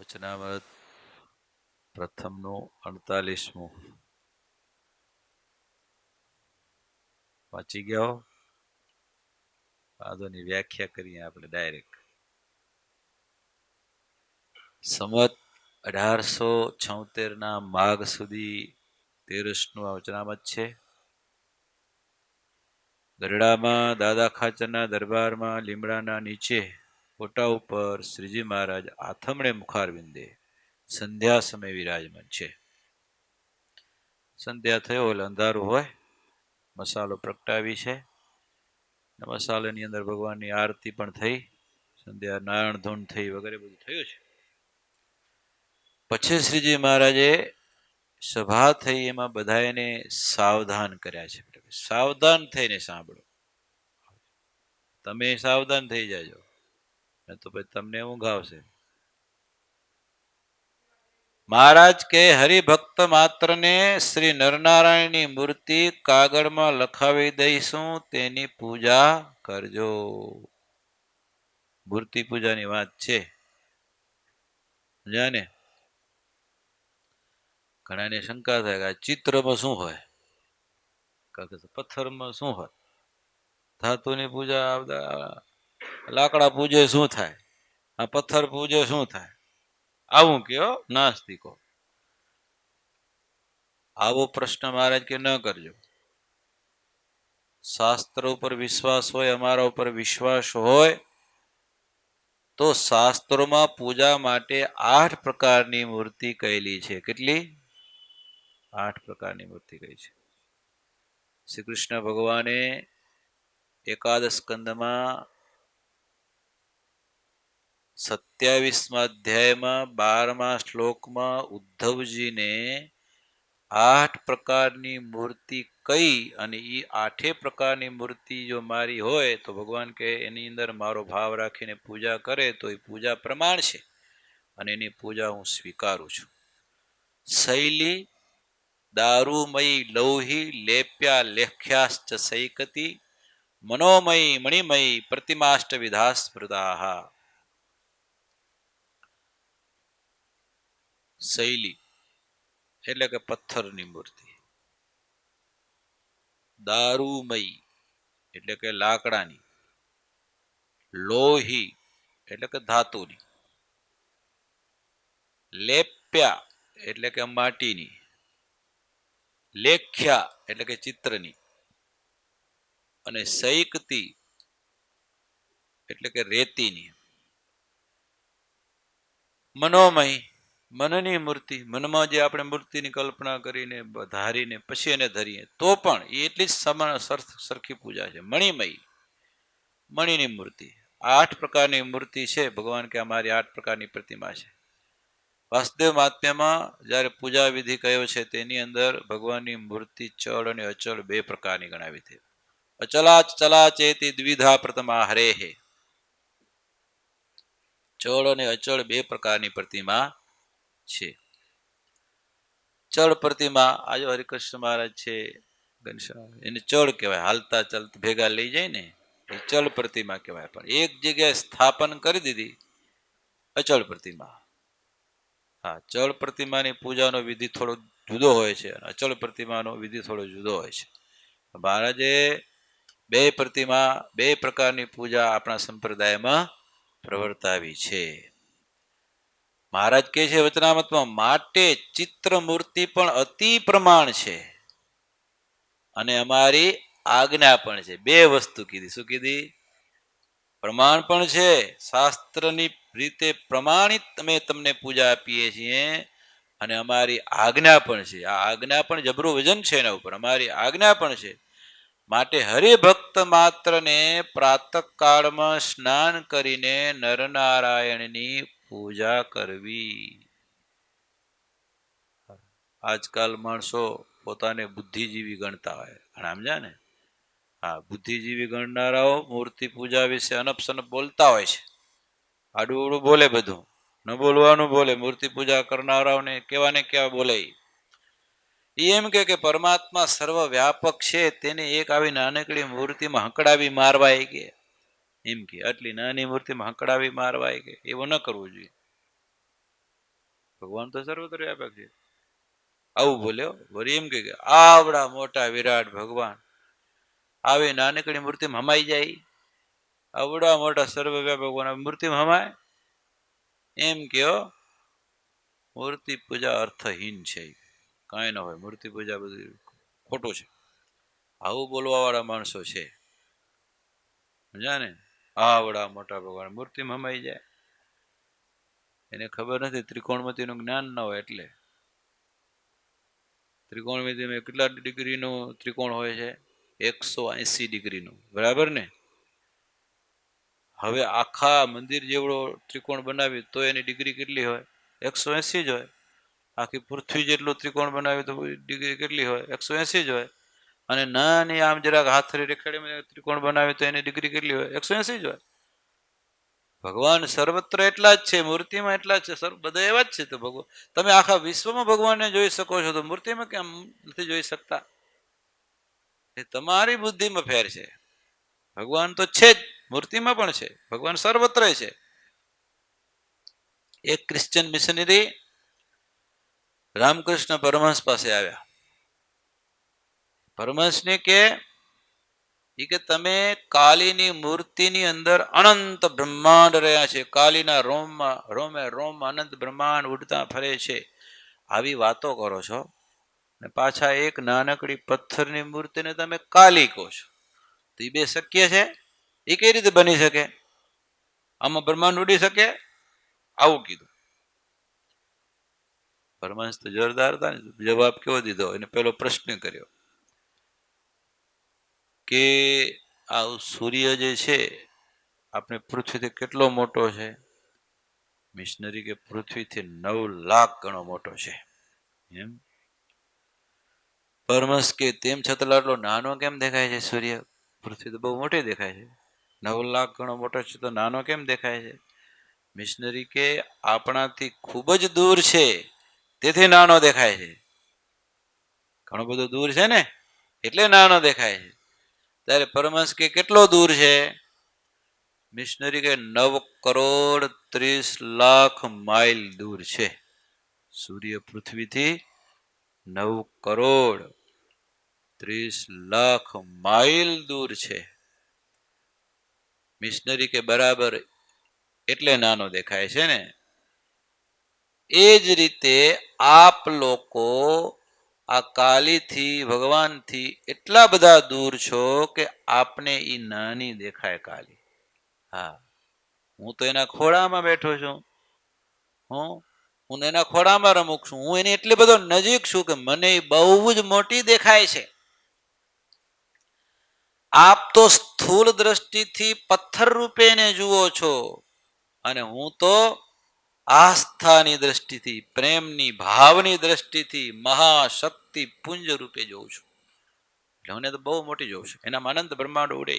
વચનામૃત પ્રથમનું 48મું વાંચી ગયા હો? આદોની વ્યાખ્યા કરીએ આપણે ડાયરેક્ટ. સંવત 1876 માઘ સુધી તેરસનું આ વચનામૃત છે. ગરડામાં દાદા ખાચરના દરબારમાં લીમડાના નીચે ફોટા ઉપર શ્રીજી મહારાજ આથમણે મુખારવિંદે સંધ્યા સમય વિરાજમાન છે. સંધ્યા થયો એટલે અંધારું હોય, મસાલો પ્રગટાવી છે. મસાલાની અંદર ભગવાનની આરતી પણ થઈ, સંધ્યા નારાયણ ધૂન થઈ વગેરે બધું થયું છે. પછી શ્રીજી મહારાજે સભા થઈ એમાં બધાને સાવધાન કર્યા છે. સાવધાન થઈને સાંભળો, તમે સાવધાન થઈ જાજો, તો પછી તમને ઊંઘ આવશે. મહારાજ કે હરિભક્ત માત્રને શ્રી નરનારાયણની મૂર્તિ કાગળમાં લખાવી દઈશું, તેની પૂજા કરજો. મૂર્તિ પૂજાની વાત છે. જાને ઘણાને શંકા થાય કે આ ચિત્રમાં શું હોય, પથ્થરમાં શું હોય, ધાતુની પૂજા લાકડા પૂજે શું થાય, આ પથ્થર પૂજે શું થાય, આવું કયો નાસ્તિકો. આવો પ્રશ્ન મહારાજ કે ન કરજો. શાસ્ત્ર ઉપર વિશ્વાસ હોય, અમારા ઉપર વિશ્વાસ હોય તો શાસ્ત્રોમાં પૂજા માટે 8 પ્રકારની મૂર્તિ કહેલી છે. કેટલી? 8 પ્રકારની મૂર્તિ કહી છે. શ્રી કૃષ્ણ ભગવાને એકાદશ સ્કંદમાં 27મા અધ્યાયમાં 12મા શ્લોકમાં ઉદ્ધવજીને 8 પ્રકારની મૂર્તિ કઈ, અને એ 8 પ્રકારની મૂર્તિ જો મારી હોય તો ભગવાન કે એની અંદર મારો ભાવ રાખીને પૂજા કરે તો એ પૂજા પ્રમાણ છે અને એની પૂજા હું સ્વીકારું છું. શૈલી દારૂમયી લૌહી લેપ્યા લેખ્યાશ્ચ સૈકતી મનોમયી મણિમયી પ્રતિમાષ્ટ વિધા સ્મૃતાઃ. શૈલી એટલે કે પથ્થરની મૂર્તિ, દારૂમયી એટલે કે લાકડાની, લોહી એટલે કે ધાતુની, લેપ્યા એટલે કે માટીની, લેખ્યા એટલે કે ચિત્રની, અને સૈકતી એટલે કે રેતીની. મનોમય મનની મૂર્તિ, મનમાં જે આપણે મૂર્તિની કલ્પના કરીને ધારીને પછી એને ધરીએ તો પણ એ એટલી જ સમાન સરખી પૂજા છે. મણિમય મણિની મૂર્તિ, 8 પ્રકારની મૂર્તિ છે. ભગવાન કે અમારી 8 પ્રકારની પ્રતિમા છે. વાસુદેવ મહાત્મ્યમાં જ્યારે પૂજા વિધિ કયો છે તેની અંદર ભગવાનની મૂર્તિ ચળ અને અચળ 2 પ્રકારની ગણાવી છે. અચલા ચલા ચેતી દ્વિધા પ્રતિમા હરેહે. ચળ અને અચળ 2 પ્રકારની પ્રતિમા છે. ચળ પ્રતિમા આજે હરિકૃષ્ણ મહારાજ છે, એને ચળ કહેવાય, હાલતા ચાલતા ભેગા લઈ જાય ને એ ચળ પ્રતિમા કહેવાય. પણ એક જગ્યાએ સ્થાપન કરી દીધી અચળ પ્રતિમા. હા, ચળ પ્રતિમાની પૂજાનો વિધિ થોડો જુદો હોય છે, અચળ પ્રતિમાનો વિધિ થોડો જુદો હોય છે. મહારાજે 2 પ્રતિમા 2 પ્રકારની પૂજા આપણા સંપ્રદાયમાં પ્રવર્તાવી છે. મહારાજ કહે છે વચનામૃતમાં, માટે ચિત્ર મૂર્તિ પણ અતિ પ્રમાણ છે અને અમારી આજ્ઞા પણ છે. 2 વસ્તુ કીધી. શું કીધી? પ્રમાણ પણ છે, શાસ્ત્રની રીતે પ્રમાણિત અમે તમને પૂજા આપીએ છીએ, અને અમારી આજ્ઞા પણ છે. આ આજ્ઞા પણ જબરું વજન છે એના ઉપર. અમારી આજ્ઞા પણ છે. માટે હરિભક્ત માત્રને પ્રાતઃકાળમાં સ્નાન કરીને નરનારાયણની પૂજા કરવી. આજકાલ માણસો પોતાને બુદ્ધિજીવી ગણતા હોય, સમજ્યા ને? હા, બુદ્ધિજીવી ગણનારાઓ મૂર્તિ પૂજા વિશે અનપસનપ બોલતા હોય છે. આડું બોલે, બધું ન બોલવાનું બોલે. મૂર્તિ પૂજા કરનારાઓને કેવા ને કેવા બોલે. એમ કે પરમાત્મા સર્વ વ્યાપક છે, તેને એક આવી નાનકડી મૂર્તિમાં હંકડાવી મારવાય કે એમ કે આટલી નાની મૂર્તિમાં હંકડાવી મારવાય કે એવું ન કરવું જોઈએ. ભગવાન તો સર્વત્ર વ્યાપક છે. આવું બોલ્યો. વળી એમ કે આવડા મોટા વિરાટ ભગવાન આવી નાનકડી મૂર્તિમાં હમાઈ જાય? આવડા મોટા સર્વવ્યાપક ભગવાન મૂર્તિમાં હમાય? એમ કયો મૂર્તિ પૂજા અર્થહીન છે, કાંઈ ન હોય. મૂર્તિ પૂજા બધું ખોટું છે. આવું બોલવા વાળા માણસો છે, સમજ્યા ને? આવડા મોટા ભગવાન મૂર્તિમાં હમાઈ જાય? એને ખબર નથી ત્રિકોણમિતિનું જ્ઞાન ન હોય એટલે. ત્રિકોણમિતિમાં કેટલા ડિગ્રીનું ત્રિકોણ હોય છે? 180 ડિગ્રીનું, બરાબર ને? હવે આખા મંદિર જેવડો ત્રિકોણ બનાવી તો એની ડિગ્રી કેટલી હોય? 180 જ હોય. આખી પૃથ્વી જેટલું ત્રિકોણ બનાવી તો ડિગ્રી કેટલી હોય? 180 જ હોય. અને નાની આમ જરાક હાથરી રેખાડીમાં ત્રિકોણ બનાવે તો એની ડિગ્રી કેટલી હોય? 180 જ હોય. ભગવાન સર્વત્ર એટલા જ છે, મૂર્તિમાં એટલા જ છે, બધા એવા જ છે. તો ભગવાન, તમે આખા વિશ્વમાં ભગવાનને જોઈ શકો છો તો મૂર્તિમાં કેમ નથી જોઈ શકતા? એ તમારી બુદ્ધિમાં ફેર છે. ભગવાન તો છે જ, મૂર્તિમાં પણ છે. ભગવાન સર્વત્ર છે. એક ક્રિશ્ચિયન મિશનરી રામકૃષ્ણ પરમહંસ પાસે આવ્યા. પરમહંસને કે તમે કાલીની મૂર્તિની અંદર અનંત બ્રહ્માંડ રહ્યા છે, કાલીના રોમમાં રોમે રોમ અનંત બ્રહ્માંડ ઉડતા ફરે છે, આવી વાતો કરો છો ને પાછા એક નાનકડી પથ્થરની મૂર્તિને તમે કાલી કહો છો. તો એ બે શક્ય છે? એ કઈ રીતે બની શકે? આમાં બ્રહ્માંડ ઉડી શકે? આવું કીધું. પરમહંસ તો જોરદાર હતા ને. જવાબ કેવો દીધો? એને પેલો પ્રશ્ન કર્યો કે આ સૂર્ય જે છે આપણે પૃથ્વીથી કેટલો મોટો છે? મિશનરી કે પૃથ્વીથી 9 લાખ ગણો મોટો છે. એમ? પરમહંસ કે તેમ છતાં આટલો નાનો કેમ દેખાય છે સૂર્ય? પૃથ્વી તો બહુ મોટી દેખાય છે. 9 લાખ ગણો મોટો છે તો નાનો કેમ દેખાય છે? મિશનરી કે આપણાથી ખૂબ જ દૂર છે તેથી નાનો દેખાય છે. ઘણો બધો દૂર છે ને એટલે નાનો દેખાય છે. ત્યારે પરમહંસ કે કેટલો દૂર છે? મિશનરી કે 9,30,00,000 માઇલ દૂર છે. સૂર્ય પૃથ્વીથી 9,30,00,000 માઇલ દૂર છે. મિશનરી કે બરાબર, એટલે નાનો દેખાય છે ને. એ જ રીતે આપ લોકો આ કાલીથી, ભગવાનથી એટલા બધા દૂર છો કે આપને ઈ નાની દેખાય કાલી. હા, હું તો એના ખોળામાં બેઠો છું. હું એના ખોળામાં રમુક છું. હું એની એટલી બધો નજીક છું કે મને બહુ જ મોટી દેખાય છે. આપ તો સ્થૂળ દ્રષ્ટિથી પથ્થર રૂપે એને જુઓ છો અને હું તો આસ્થાની દ્રષ્ટિથી, પ્રેમની ભાવની દ્રષ્ટિથી મહાશક્તિ પુંજ રૂપે જોઉં છું. એટલે મને તો બહુ મોટી જોઉં છું. એના અનંત બ્રહ્માંડ ઉડે.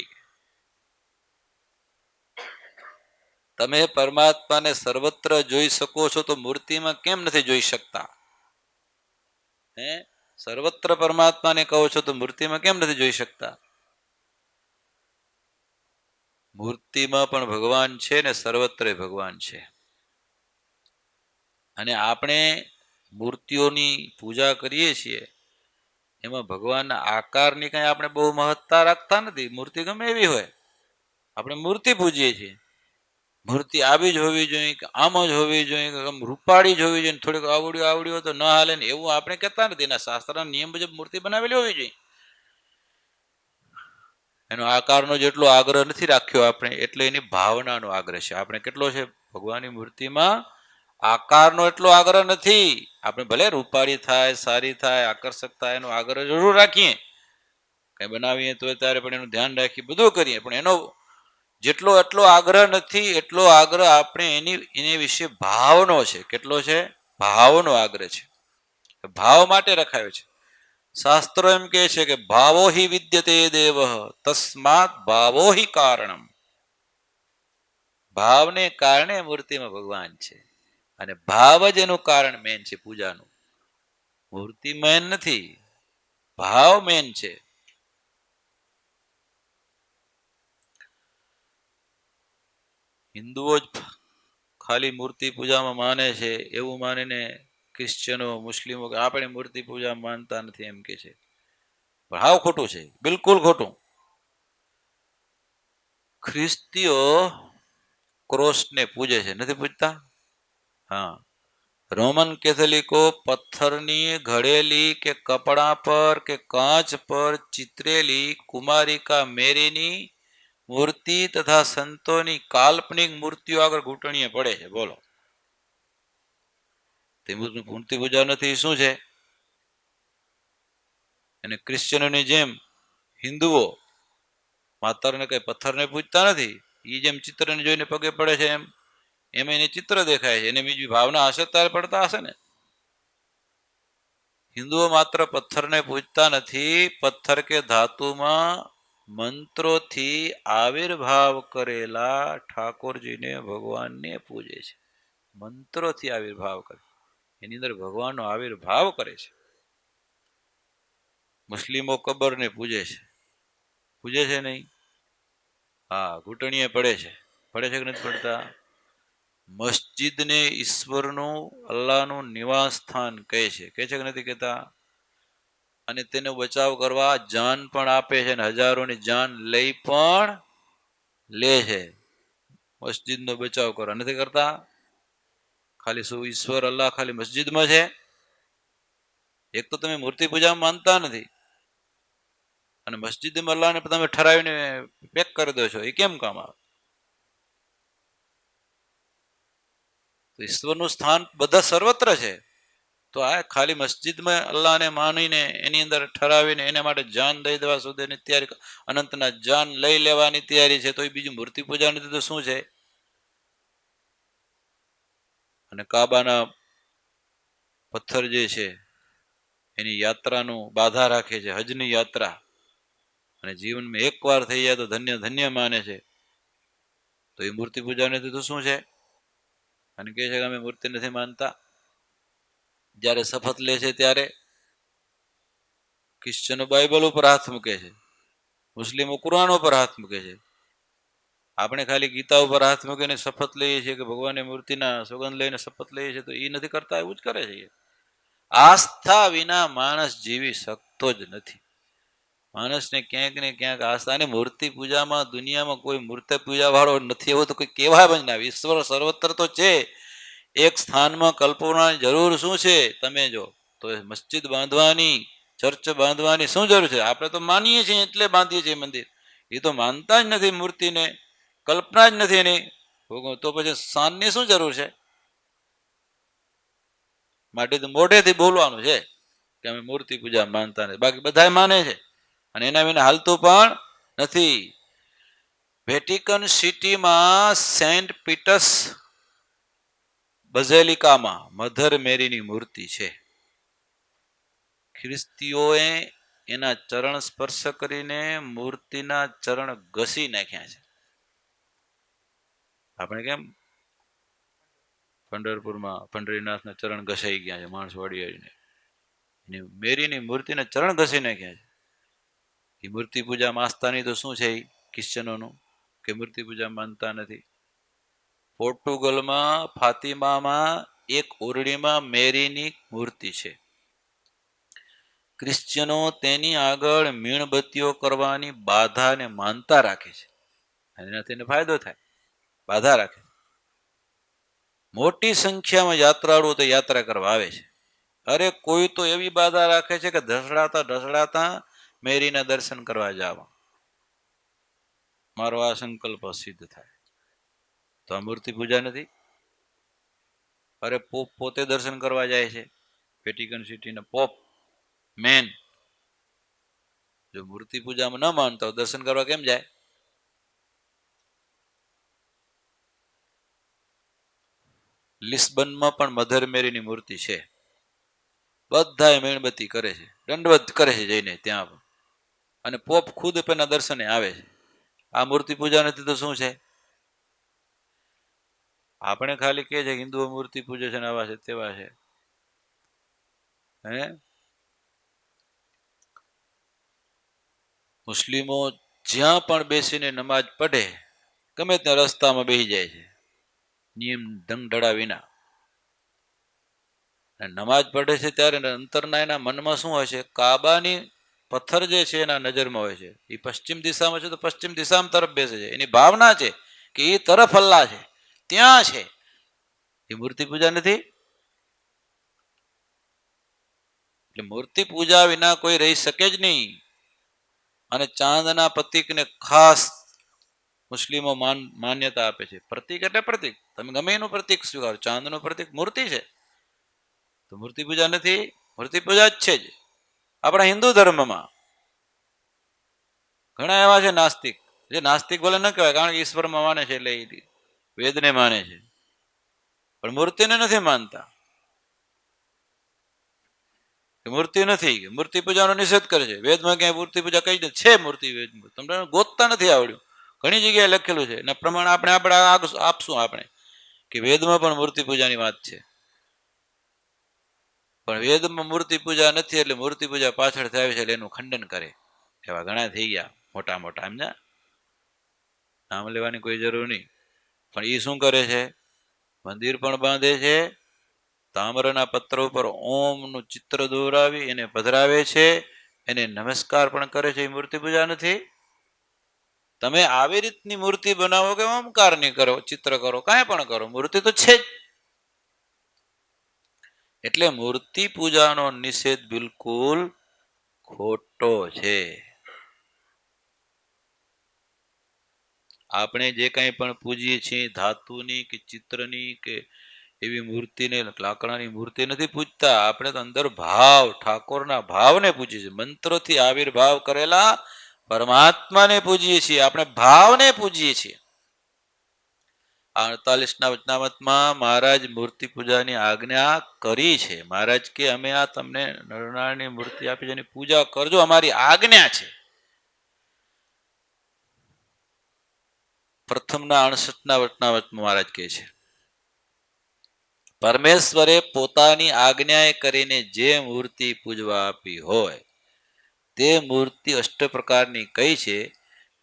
તમે પરમાત્માને સર્વત્ર જોઈ શકો છો તો મૂર્તિમાં કેમ નથી જોઈ શકતા? સર્વત્ર પરમાત્માને કહો છો તો મૂર્તિમાં કેમ નથી જોઈ શકતા? મૂર્તિમાં પણ ભગવાન છે ને સર્વત્ર ભગવાન છે. અને આપણે મૂર્તિઓની પૂજા કરીએ છીએ એમાં ભગવાનના આકારની કઈ આપણે બહુ મહત્તા રાખતા નથી. મૂર્તિ ગમે એવી હોય, આપણે મૂર્તિ પૂજીએ છીએ. મૂર્તિ આવી જ હોવી જોઈએ, કે આમ જ હોવી જોઈએ, કે આમ રૂપાળી જ હોવી જોઈએ, થોડીક આવડ્યું હોય તો ન હાલે ને, એવું આપણે કહેતા નથી. એના શાસ્ત્રના નિયમ મુજબ મૂર્તિ બનાવેલી હોવી જોઈએ. એનો આકારનો જેટલો આગ્રહ નથી રાખ્યો આપણે, એટલે એની ભાવનાનો આગ્રહ છે. આપણે કેટલો છે? ભગવાનની મૂર્તિમાં આકારનો એટલો આગ્રહ નથી. આપણે ભલે રૂપાળી થાય, સારી થાય, આકર્ષક થાય, એનો આગ્રહ જરૂર રાખીએ. કઈ બનાવીએ તો ત્યારે પણ એનું ધ્યાન રાખીએ, બધું કરીએ, પણ એનો જેટલો એટલો આગ્રહ નથી. એટલો આગ્રહ આપણે એની વિશે ભાવનો છે. કેટલો છે? ભાવનો આગ્રહ છે. ભાવ માટે રખાયો છે. શાસ્ત્રો એમ કહે છે કે ભાવો હિ વિદ્યતે દેવ તસ્માત ભાવો હિ કારણમ. ભાવને કારણે મૂર્તિમાં ભગવાન છે અને ભાવ જ એનું કારણ મેન છે પૂજાનું. મૂર્તિ મેન નથી, ભાવ મેન છે. હિન્દુઓ જ ખાલી મૂર્તિ પૂજામાં માને છે એવું માનીને ક્રિશ્ચનો મુસ્લિમો કે આપણે મૂર્તિ પૂજા માનતા નથી એમ કે છે, પણ હાવ ખોટું છે, બિલકુલ ખોટું. ખ્રિસ્તીઓ ક્રોસને પૂજે છે, નથી પૂજતા? હા. રોમન કેથોલિકો પથ્થરની ઘડેલી કે કપડા પર કે કાચ પર ચિતરેલી કુમારિકા મેરીની મૂર્તિ તથા સંતોની કાલ્પનિક મૂર્તિઓ આગળ ઘૂંટણીએ પડે છે. બોલો, તે મૂર્તિ પૂજા નથી, શું છે? અને ક્રિશ્ચિયનોની જેમ હિન્દુઓ માતરને કઈ પથ્થરને પૂજતા નથી. એ જેમ ચિત્રને જોઈને પગે પડે છે એમ એને ચિત્ર દેખાય છે, એને બીજી ભાવના હશે ત્યારે પડતા હશે ને. હિન્દુઓ માત્ર પથ્થરને પૂજતા નથી, પથ્થર કે ધાતુમાં મંત્રોથી આવિર્ભાવ કરેલા ઠાકોરજીને ભગવાનને પૂજે છે. મંત્રોથી આવિર્ભાવ કરે, એની અંદર ભગવાનનો આવિર્ભાવ કરે છે. મુસ્લિમો કબરને પૂજે છે, પૂજે છે નહીં? હા, ઘૂંટણીએ પડે છે. પડે છે કે નથી પડતા? મસ્જિદને ઈશ્વરનું, અલ્લાહનું નિવાસ સ્થાન કહે છે કે નથી કહેતા? અને તેનો બચાવ કરવા જાન પણ આપે છે, અને હજારોની જાન લઈ પણ લે છે મસ્જિદનો બચાવ કરવા. નથી કરતા? ખાલી શું ઈશ્વર અલ્લાહ ખાલી મસ્જિદમાં છે? એક તો તમે મૂર્તિ પૂજા માનતા નથી, અને મસ્જિદમાં અલ્લાહને તમે ઠરાવીને પેક કરી દો છો, એ કેમ કામ આવે? ઈશ્વરનું સ્થાન બધા સર્વત્ર છે, તો આ ખાલી મસ્જિદમાં અલ્લાહને માનીને એની અંદર ઠરાવીને એના માટે જાન દઈ દેવા સુધીની તૈયારી, અનંતના જાન લઈ લેવાની તૈયારી છે, તો એ બીજું મૂર્તિ પૂજા નથી તો શું છે? અને કાબાના પથ્થર જે છે એની યાત્રાનું બાધા રાખે છે, હજની યાત્રા, અને જીવનમાં એકવાર થઈ જાય તો ધન્ય ધન્ય માને છે, તો એ મૂર્તિ પૂજા નથી તો શું છે? અને કહે છે કે અમે મૂર્તિ નથી માનતા. જ્યારે શપથ લે છે ત્યારે ક્રિશ્ચનો બાઇબલ ઉપર હાથ મૂકે છે, મુસ્લિમો કુરાન ઉપર હાથ મૂકે છે. આપણે ખાલી ગીતા ઉપર હાથ મૂકીને શપથ લઈએ છીએ કે ભગવાનની મૂર્તિના સોગંદ લઈને શપથ લઈએ છીએ, તો એ નથી કરતા, એવું જ કરે છે. આસ્થા વિના માણસ જીવી શકતો જ નથી. માણસને ક્યાંક ને ક્યાંક આસ્થા, અને મૂર્તિ પૂજામાં દુનિયામાં કોઈ મૂર્તિ પૂજા વાળો નથી એવો તો કોઈ કહેવાય જ ના. ઈશ્વર સર્વત્ર તો છે, એક સ્થાનમાં કલ્પનાની જરૂર શું છે? તમે જો તો મસ્જિદ બાંધવાની, ચર્ચ બાંધવાની શું જરૂર છે? આપણે તો માનીએ છીએ એટલે બાંધીએ છીએ મંદિર. એ તો માનતા જ નથી મૂર્તિને, કલ્પના જ નથી એની, તો પછી શાનની શું જરૂર છે? માટે તો મોઢેથી બોલવાનું છે કે અમે મૂર્તિ પૂજા માનતા નથી, બાકી બધા માને છે અને એના વિના હાલતું પણ નથી. વેટિકન સિટીમાં સેન્ટ પીટર્સ બઝેલિકામાં મધર મેરીની મૂર્તિ છે. ખ્રિસ્તીઓએ એના ચરણ સ્પર્શ કરીને મૂર્તિના ચરણ ઘસી નાખ્યા છે. આપણે કેમ પંઢરપુરમાં પંઢરીનાથના ચરણ ઘસાઈ ગયા છે, માણસ વાળી આવીને મેરીની મૂર્તિને ચરણ ઘસી નાખ્યા છે. એ મૂર્તિ પૂજા આસ્થાની તો શું છે ક્રિશ્ચનોનું, કે મૂર્તિ પૂજા માનતા નથી. પોર્ટુગલમાં ફાતિમામાં એક ઓરડીમાં મેરીની મૂર્તિ છે. ક્રિશ્ચનો તેની આગળ મીણબત્તીઓ કરવાની બાધાને માનતા રાખે છે, એનાથી એને ફાયદો થાય, બાધા રાખે. મોટી સંખ્યામાં યાત્રાળુઓ તો યાત્રા કરવા આવે છે. અરે કોઈ તો એવી બાધા રાખે છે કે ઢસડાતા ઢસડાતા મેરીના દર્શન કરવા જાવ, મારો આ સંકલ્પ સિદ્ધ થાય. તો આ મૂર્તિ પૂજા નથી? અરે પોપ પોતે દર્શન કરવા જાય છે, વેટિકન સિટીના પોપ મેન. જો મૂર્તિ પૂજામાં ન માનતા હોય દર્શન કરવા કેમ જાય? લિસ્બનમાં પણ મધર મેરીની મૂર્તિ છે. બધા મીણબત્તી કરે છે, દંડવત કરે છે જઈને ત્યાં, અને પોપ ખુદ પેના દર્શને આવે છે. આ મૂર્તિ પૂજા નથી તો શું છે? આપણે ખાલી કે છે હિન્દુઓ મૂર્તિ પૂજે છે ને આવા છે તેવા છે. હે મુસ્લિમો જ્યાં પણ બેસીને નમાજ પઢે, ગમે ત્યાં રસ્તામાં બેસી જાય છે, નિયમ ઢંગધડા વિના. નમાજ પઢે છે ત્યારે અંતરના એના મનમાં શું હોય છે? કાબાની પથ્થર જે છે એના નજરમાં હોય છે. એ પશ્ચિમ દિશામાં છે તો પશ્ચિમ દિશામાં તરફ બેસે છે. એની ભાવના છે કે એ તરફ અલ્લાહ છે, ત્યાં છે. એ મૂર્તિ પૂજા નથી. એટલે મૂર્તિ પૂજા વિના કોઈ રહી શકે જ નહીં. અને ચાંદના પ્રતીકને ખાસ મુસ્લિમો માન્યતા આપે છે. પ્રતીક એટલે પ્રતીક, તમે ગમે એનું પ્રતીક સ્વીકારો. ચાંદનું પ્રતીક મૂર્તિ છે તો મૂર્તિ પૂજા નથી. મૂર્તિ પૂજા જ છે જ. આપણા હિન્દુ ધર્મમાં ઘણા એવા છે નાસ્તિક, જે નાસ્તિક ભલે ન કહેવાય, કારણ કે ઈશ્વરમાં માને છે, એટલે વેદને માને છે, પણ મૂર્તિને નથી માનતા. મૂર્તિ નથી, મૂર્તિ પૂજાનો નિષેધ કરે છે. વેદમાં ક્યાંય મૂર્તિ પૂજા કઈ છે? મૂર્તિ તમને ગોતતા નથી આવડ્યું. ઘણી જગ્યાએ લખેલું છે. એના પ્રમાણે આપણે આપશું આપણે કે વેદમાં પણ મૂર્તિ પૂજાની વાત છે. પણ વેદમાં મૂર્તિ પૂજા નથી એટલે મૂર્તિ પૂજા પાછળ થાય છે એટલે એનું ખંડન કરે. એવા ઘણા થઈ ગયા મોટા મોટા. એમ નામ લેવાની કોઈ જરૂર નહીં. પણ એ શું કરે છે? મંદિર પણ બાંધે છે, તામ્રના પત્ર ઉપર ઓમનું ચિત્ર દોરાવી એને પધરાવે છે, એને નમસ્કાર પણ કરે છે. એ મૂર્તિ પૂજા નથી. તમે આવી રીતની મૂર્તિ બનાવો કે ઓમકારની કરો, ચિત્ર કરો, કાંઈ પણ કરો, મૂર્તિ તો છે જ. એટલે મૂર્તિ પૂજાનો નિષેધ બિલકુલ ખોટો છે. આપણે જે કાંઈ પણ પૂજીએ છીએ ધાતુની કે ચિત્રની કે એવી મૂર્તિને, લાકડાની મૂર્તિ નથી પૂજતા. આપણે તો અંદર ભાવ, ઠાકોરના ભાવને પૂજીએ છીએ. મંત્રોથી આવિર્ભાવ કરેલા પરમાત્માને પૂજીએ છીએ. આપણે ભાવને પૂજીએ છીએ. 48ના વચનામતમાં મહારાજ મૂર્તિ પૂજાની આજ્ઞા કરી છે. મહારાજ કે અમે આ તમને નરનાળની મૂર્તિ આપી છે, એની પૂજા કરજો, અમારી આજ્ઞા છે. પ્રથમના 68ના વચનામતમાં મહારાજ કહે છે, પરમેશ્વરે પોતાની આજ્ઞાએ કરીને જે મૂર્તિ પૂજવા આપી હોય તે મૂર્તિ અષ્ટ પ્રકારની કઈ છે,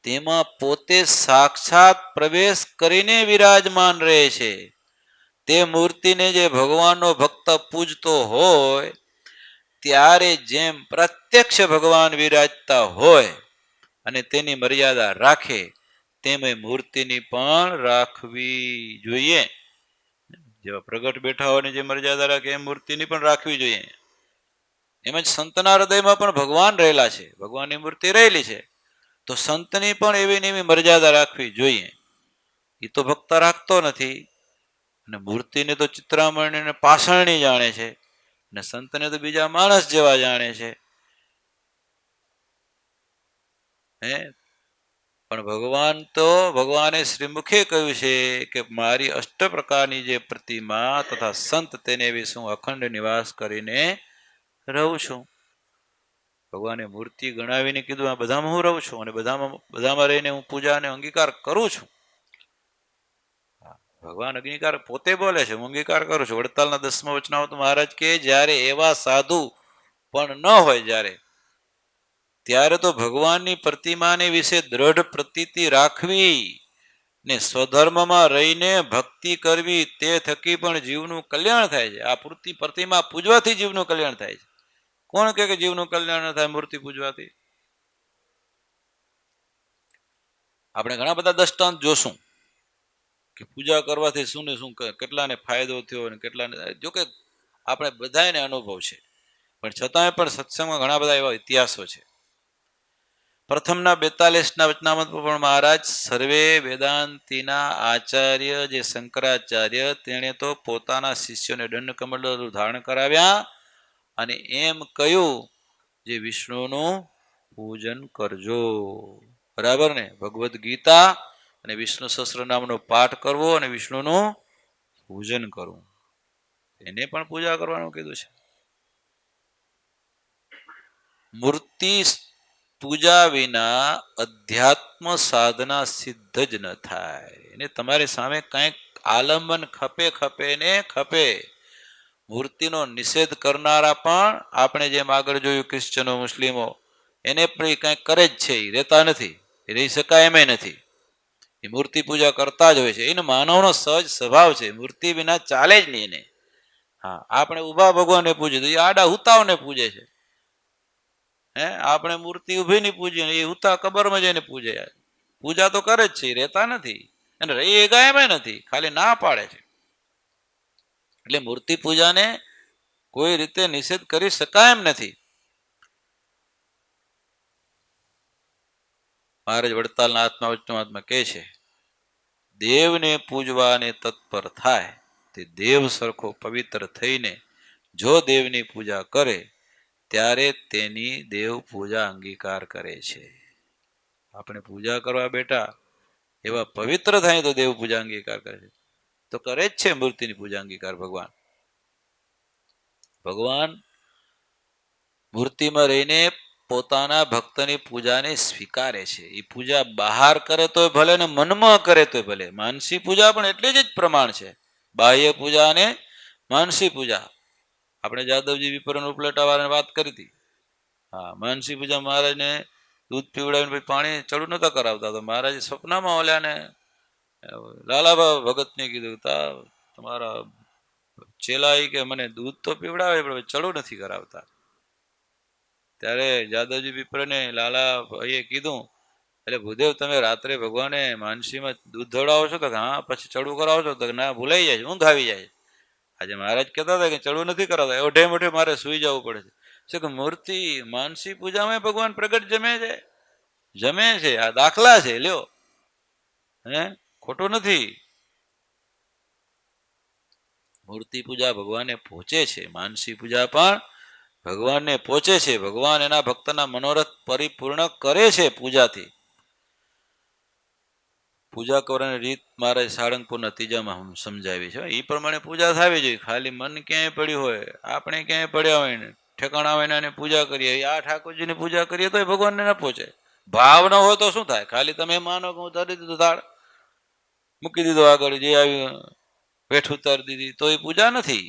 તેમાં પોતે સાક્ષાત પ્રવેશ કરીને વિરાજમાન રહે છે. તે મૂર્તિને જે ભગવાનનો ભક્ત પૂજતો હોય ત્યારે જેમ પ્રત્યક્ષ ભગવાન વિરાજતા હોય અને તેની મર્યાદા રાખે તેમ મૂર્તિની પણ રાખવી જોઈએ. જેવા પ્રગટ બેઠા હોય જે મર્યાદા રાખે એમ મૂર્તિની પણ રાખવી જોઈએ. એમ જ સંતના હૃદયમાં પણ ભગવાન રહેલા છે, ભગવાનની મૂર્તિ રહેલી છે, તો સંતની પણ એવી ને એવી મર્યાદા રાખવી જોઈએ. એ તો ભક્ત રાખતો નથી, અને મૂર્તિને તો ચિત્રામણી અને પાષાણી જાણે છે, અને સંતને તો બીજા માણસ જેવા જાણે છે. પણ ભગવાને શ્રીમુખે કહ્યું છે કે મારી અષ્ટ પ્રકારની જે પ્રતિમા તથા સંત તેને વિશે હું અખંડ નિવાસ કરીને રહું છું. ભગવાને મૂર્તિ ગણાવીને કીધું આ બધામાં હું રહું છું, અને બધામાં રહીને હું પૂજા અને અંગીકાર કરું છું. ભગવાન અંગીકાર પોતે બોલે છે, હું અંગીકાર કરું છું. 48ના 10મા વચનામૃત મહારાજ કે જ્યારે એવા સાધુ પણ ન હોય જ્યારે, ત્યારે તો ભગવાનની પ્રતિમાને વિશે દ્રઢ પ્રતીતિ રાખવી ને સ્વધર્મમાં રહીને ભક્તિ કરવી, તે થકી પણ જીવનું કલ્યાણ થાય છે. આ પ્રતિમા પૂજવાથી જીવનું કલ્યાણ થાય છે. કોણ કે જીવનું કલ્યાણ ન થાય મૂર્તિ પૂજવાથી? આપણે ઘણા બધા દ્રષ્ટાંત જોશું કે પૂજા કરવાથી શું ને શું, કેટલાને ફાયદો થયો અને કેટલાને, જોકે આપણે બધાને અનુભવ છે, પણ છતાંય પણ સત્સંગમાં ઘણા બધા એવા ઇતિહાસો છે. પ્રથમના 42ના વચનામત પણ મહારાજ સર્વે વેદાંતિના આચાર્ય જે શંકરાચાર્ય તેણે તો પોતાના શિષ્યોને દંડ કમંડલ ધારણ કરાવ્યા અને એમ કહ્યું જે વિષ્ણુનું પૂજન કરજો. બરાબર ને? ભગવદ્ ગીતા અને વિષ્ણુ સહસ્ત્રનામનો પાઠ કરવો અને વિષ્ણુનું પૂજન કરવું, એને પણ પૂજા કરવાનું કીધું છે. મૂર્તિ પૂજા વિના અધ્યાત્મ સાધના સિદ્ધ જ ન થાય. એને તમારી સામે કંઈક આલંબન ખપે ને ખપે. મૂર્તિનો નિષેધ કરનારા પણ આપણે જેમ આગળ જોયું ક્રિશ્ચનો, મુસ્લિમો, એને પણ કંઈક કરે જ છે, એ રહેતા નથી, એ રહી શકાય એમ નથી. એ મૂર્તિ પૂજા કરતા જ હોય છે. એનો માનવનો સહજ સ્વભાવ છે, મૂર્તિ વિના ચાલે જ નહીં એને. હા, આપણે ઉભા ભગવાનને પૂજે તો એ આડા હુતાઓને પૂજે છે. આપણે મૂર્તિ ઉભી ની પૂજીએ, એ હુતા કબરમાં જઈને પૂજે. પૂજા તો કરે જ છે, રહેતા નથી અને રહી એ ગાયમાં નથી, ખાલી ના પાડે છે. એટલે મૂર્તિ પૂજાને કોઈ રીતે નિષેધ કરી શકાય એમ નથી. મહારાજ વડતાલના આત્મા વચનામૃતમાં કહે છે, દેવને પૂજવાને તત્પર થાય તે દેવ સરખો પવિત્ર થઈને જો દેવની પૂજા કરે ત્યારે તેની દેવ પૂજા અંગીકાર કરે છે. આપણે પૂજા કરવા બેઠા એવા પવિત્ર થાય તો દેવ પૂજા અંગીકાર કરે છે. તો કરે જ છે મૂર્તિની પૂજા અંગીકાર ભગવાન. ભગવાન મૂર્તિમાં રહીને પોતાના ભક્તની પૂજાને સ્વીકારે છે. એ પૂજા બહાર કરે તોય ભલે ને મનમાં કરે તોય ભલે. માનસી પૂજા પણ એટલી જ પ્રમાણ છે, બાહ્ય પૂજા અને માનસી પૂજા. આપણે જાદવજી વિપરણ ઉપલેટા વાળાને વાત કરી હતી. હા, માનસી પૂજા મહારાજને દૂધ પીવડાવીને પછી પાણી ચડું નતા કરાવતા, તો મહારાજે સપનામાં ઓલ્યાને લાલાબા ભગતને કીધું, તમારા ચેલા કે મને દૂધ તો પીવડાવે પણ ચડું નથી કરાવતા. ત્યારે જાદવજી વિપ્રને લાલા ભાઈએ કીધું, એટલે ભૂદેવ તમે રાત્રે ભગવાને માનસીમાં દૂધ ધોડાવો છો? તો હા. પછી ચડું કરાવો છો? તો ના, ભૂલાઈ જાય, ઊંઘ આવી જાય. આજે મહારાજ કહેતા હતા કે ચડું નથી કરાવતા, ઓઢે મોઢે મારે સુઈ જવું પડે છે. શું કે મૂર્તિ માનસી પૂજામાં ભગવાન પ્રગટ જમે છે. આ દાખલા છે, લ્યો. ખોટું નથી. મૂર્તિ પૂજા ભગવાનને પહોંચે છે, માનસી પૂજા પણ ભગવાનને પહોંચે છે. ભગવાન એના ભક્તના મનોરથ પરિપૂર્ણ કરે છે પૂજાથી. પૂજા કરવાની રીત મારે સાળંગપુરના ત્રીજામાં સમજાવી છે. એ પ્રમાણે પૂજા થવી જોઈએ. ખાલી મન ક્યાંય પડ્યું હોય, આપણે ક્યાંય પડ્યા હોય ને ઠેકાણા હોય ને પૂજા કરીએ, આ ઠાકોરજીની પૂજા કરીએ તો ભગવાનને ન પહોંચે. ભાવ ન હોય તો શું થાય? ખાલી તમે માનો કે હું ધરી દીધું થાળ, મૂકી દીધો આગળ, જે આવ્યું પેઠ ઉતારી દીધી, તો એ પૂજા નથી.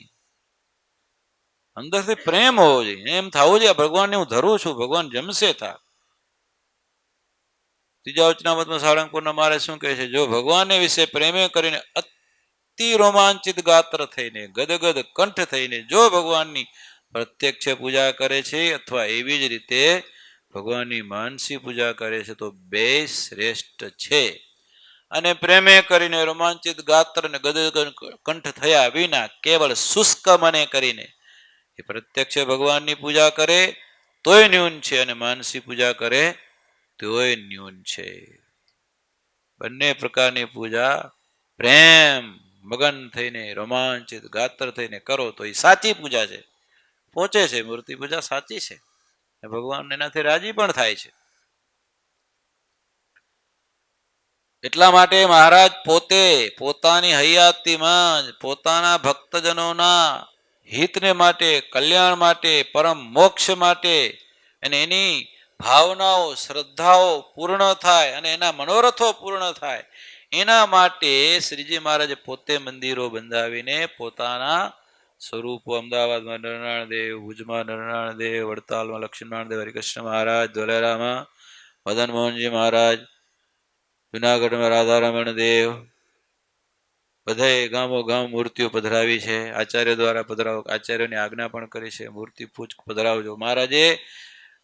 અંદરથી પ્રેમ હોવો જોઈએ, એમ થવું જોઈએ ભગવાનને હું ધરું છું, ભગવાન જમશે. ત્રીજા વચનામૃતમાં સાળંગપુરના મારે શું કહે છે, જો ભગવાનને વિશે પ્રેમે કરીને અતિ રોમાંચિત ગાત્ર થઈને ગદગદ કંઠ થઈને જો ભગવાનની પ્રત્યક્ષ પૂજા કરે છે અથવા એવી જ રીતે ભગવાનની માનસી પૂજા કરે છે તો બે શ્રેષ્ઠ છે. અને પ્રેમે કરીને રોમાંચિત ગાત્ર ને ગદગદ કંઠ થયા વિના કેવળ શુષ્ક મને કરીને એ પ્રત્યક્ષ ભગવાનની પૂજા કરે તોય ન્યૂન છે અને માનસી પૂજા કરે તોય ન્યૂન છે. બંને પ્રકારની પૂજા પ્રેમ મગન થઈને રોમાંચિત ગાત્ર થઈને કરો તો એ સાચી પૂજા છે, પહોંચે છે. મૂર્તિ પૂજા સાચી છે, ભગવાન એનાથી રાજી પણ થાય છે. એટલા માટે મહારાજ પોતે પોતાની હયાતીમાં જ પોતાના ભક્તજનોના હિતને માટે, કલ્યાણ માટે, પરમ મોક્ષ માટે અને એની ભાવનાઓ શ્રદ્ધાઓ પૂર્ણ થાય અને એના મનોરથો પૂર્ણ થાય એના માટે શ્રીજી મહારાજે પોતે મંદિરો બંધાવીને પોતાના સ્વરૂપો અમદાવાદમાં નરનાળ દેવ, ભુજમાં નરનાળ દેવ, વડતાલમાં લક્ષ્મીનારાયણ દેવ, હરિકૃષ્ણ મહારાજ, ધોલેરામાં મદન મોહનજી મહારાજ, જુનાગઢમાં રાધારમણ દેવ, બધાએ ગામો ગામ મૂર્તિઓ પધરાવી છે. આચાર્ય દ્વારા પધરાવો, આચાર્યોની આજ્ઞા પણ કરી છે, મૂર્તિ પૂજ પધરાવજો. મહારાજે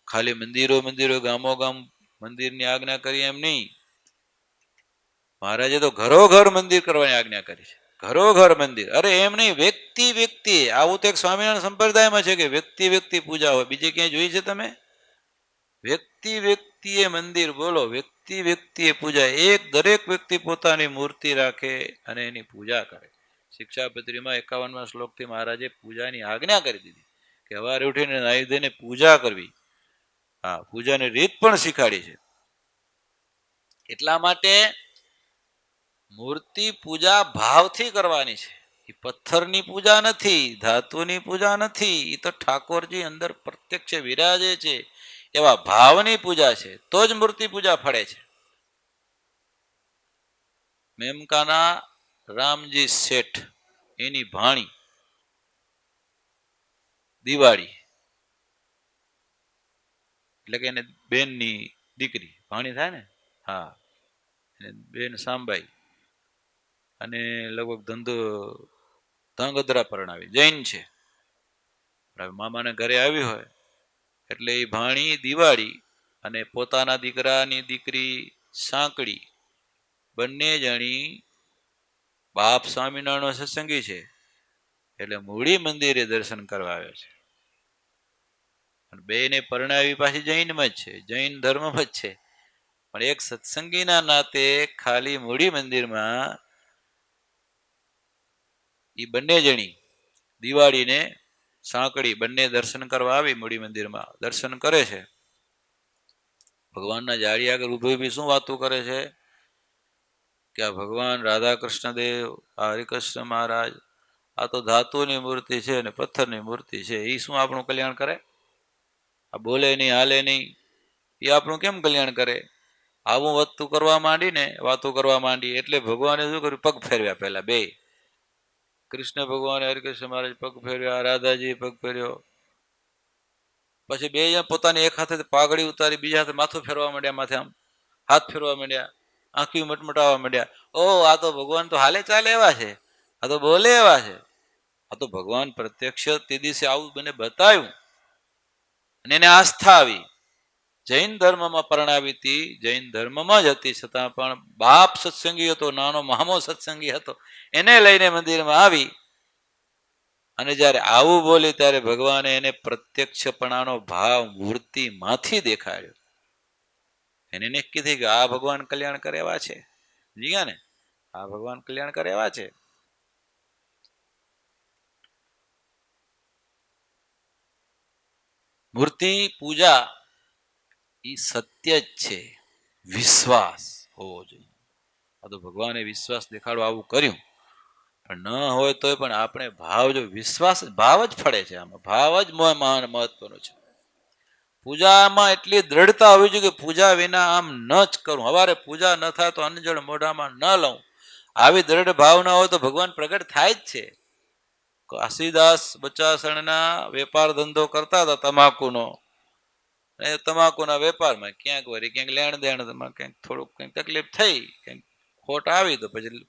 ખાલી મંદિરો ગામો ગામ મંદિરની આજ્ઞા કરી એમ નહીં, મહારાજે તો ઘરો ઘર મંદિર કરવાની આજ્ઞા કરી છે. ઘરો ઘર મંદિર. અરે એમ નહીં, વ્યક્તિ આવું તો એક સ્વામિનારાયણ સંપ્રદાયમાં છે કે વ્યક્તિ પૂજા હોય. બીજે ક્યાંય જોઈ છે તમે? વ્યક્તિએ મંદિર, બોલો, વ્યક્તિએ પૂજા. દરેક વ્યક્તિ પોતાની મૂર્તિ રાખે અને એની પૂજા કરે. શિક્ષાપત્રીમાં 51મા શ્લોકથી મહારાજે પૂજાની આજ્ઞા કરી દીધી કે સવારે ઉઠીને નાહી ધોઈને પૂજા કરવી. હા, પૂજાની રીત પણ શીખાડી છે. એટલા માટે મૂર્તિ પૂજા ભાવથી કરવાની છે. એ પથ્થરની પૂજા નથી, ધાતુની પૂજા નથી. એ તો ઠાકોરજી અંદર પ્રત્યક્ષ વિરાજે છે એવા ભાવની પૂજા છે, તો જ મૂર્તિ પૂજા ફળે છે. મેમકાના રામજી શેઠ, એની ભાણી દિવાળી, એટલે કે એને બેનની દીકરી ભાણી થાય ને, હા, બેન સાંબાઈ, અને લગભગ ધંધો ધાંગધ્રા પરણાવી, જૈન છે. મામાને ઘરે આવી હોય એટલે એ ભાણી દિવાળી અને પોતાના દીકરાની દીકરી સાંકળી બંને જણી બાપ સ્વામિનારાયણ સત્સંગી છે એટલે મૂળી મંદિરે દર્શન કરવા આવે છે. બે ને પરણાવી પાછી જૈનમાં જ છે, જૈન ધર્મમાં જ છે, પણ એક સત્સંગીના નાતે ખાલી મૂળી મંદિરમાં એ બંને જણી દિવાળીને સાંકળી બંને દર્શન કરવા આવી મૂળી મંદિરમાં દર્શન કરે છે. ભગવાનના જાળી આગળ ઉભી ઉભી શું વાતો કરે છે કે આ ભગવાન રાધા કૃષ્ણ દેવ, આ હરિકૃષ્ણ મહારાજ, આ તો ધાતુની મૂર્તિ છે અને પથ્થરની મૂર્તિ છે, એ શું આપણું કલ્યાણ કરે? આ બોલે નહીં, હાલે નહીં, એ આપણું કેમ કલ્યાણ કરે? આવું વાતું કરવા માંડી, વાતો કરવા માંડી એટલે ભગવાને શું કર્યું? પગ ફેરવ્યા. પહેલા બે કૃષ્ણ ભગવાન હરિકૃષ્ણ મહારાજ પગ ફેરવ્યા, રાધાજી પગ ફેર્યો, પછી બે પોતાની એક હાથે પાઘડી ઉતારી બીજા હાથે માથું ફેરવા માંડ્યા, માથે આમ હાથ ફેરવા માંડ્યા, આંખી મટમટાવા માંડ્યા. ઓ, આ તો ભગવાન તો હાલે ચાલે એવા છે, આ તો બોલે એવા છે, આ તો ભગવાન પ્રત્યક્ષ તે દિવસે આવું મને બતાવ્યું અને એને આસ્થા આવી. જૈન ધર્મમાં પરણાવી હતી, જૈન ધર્મમાં જ હતી, છતાં પણ બાપ સત્સંગી હતો, નાનો મામો સત્સંગી હતો, એને લઈને મંદિરમાં આવી અને જયારે આવું બોલી ત્યારે ભગવાને એને પ્રત્યક્ષપણાનો ભાવ મૂર્તિમાંથી દેખાડ્યો. એને નક્કી થઈ કે આ ભગવાન કલ્યાણ કરે એવા છે, જીયા ને, આ ભગવાન કલ્યાણ કરે એવા છે. મૂર્તિ પૂજા એ સત્ય જ છે, વિશ્વાસ હોવો જોઈએ. આ તો ભગવાને વિશ્વાસ દેખાડો આવું કર્યું, પણ ન હોય તોય પણ આપણે ભાવ, જો વિશ્વાસ, ભાવ જ ફળે છે. આમાં ભાવ જ મહાન મહત્વનો છે. પૂજામાં એટલી દ્રઢતા હોવી જોઈએ કે પૂજા વિના આમ ન જ કરું, હવારે પૂજા ન થાય તો અન્ન જળ મોઢામાં ન લઉં, આવી દ્રઢ ભાવના હોય તો ભગવાન પ્રગટ થાય જ છે. કાશીદાસ બચાસણના વેપાર ધંધો કરતા હતા તમાકુનો, તમાકુના વેપારમાં ક્યાંક વળી ક્યાંક લેણ દેણમાં ક્યાંક થોડુંક કંઈક તકલીફ થઈ, કંઈક ખોટ આવી તો પછી